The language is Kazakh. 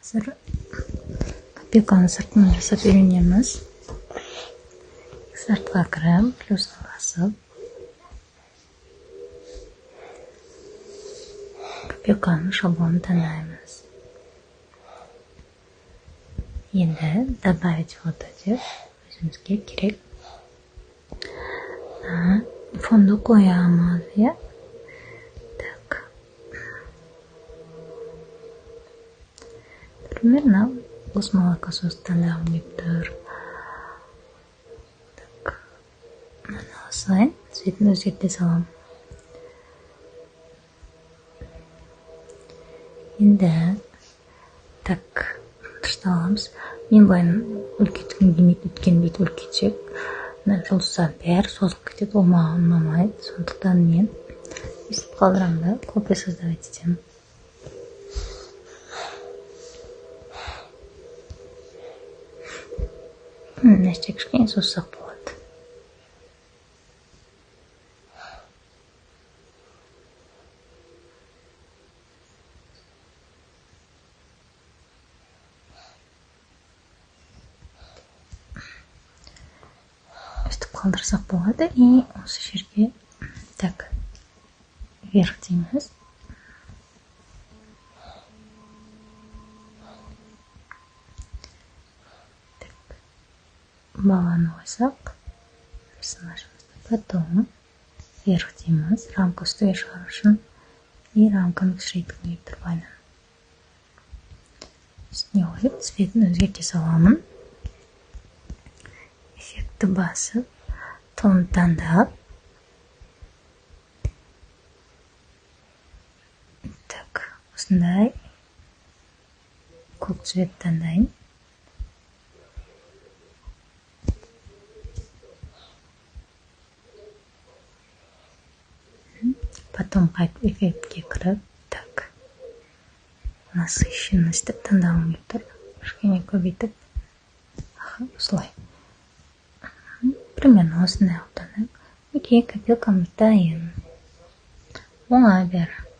Қазір копилканы сыртын жасап үйренеміз. Сыртқа кіріп, плюсқа басып, копилканың шаблонын таңдаймыз. Енді добавить фото деп өзімізге керек. Фонды қоямыз, иә? Так. Примерно осы молокосос таңдағым келіп тұр. Так. Мына осылай цветін өзгерте салам. Енді так дұрыстап аламыз. Мен былай үлкейткім келмейді, өткен дейді үлкейтсек. Жұлдыздар бәрі созылып кетеді, ол маған ұнамайды. Сондықтан мен өйстіп қалдырамын да, копия создавать етемін. Нәрсе кішкене созсақ болады. Өстіп қалдырсақ болады. И осы жерге так вверх дейміз. Баланы қойсақ, персонажымызды. Потом вверх дейміз. Рамка үстіге шығару үшін. И рамканы кішірейтіп келіп тұрмайды. Үстіне қойып, цветін өзгерте саламын. Эффектті басып, тон таңдап. Так, осындай көк цвет таңдайын. Потом қайтып эффектке кіріп, так. Насыщенность деп таңдағым келіп тұр. Кішкене көбейтіп. Осылай. Примерно осындай ауданып. Окей, копилкамыз дайын. Оңай бәрі.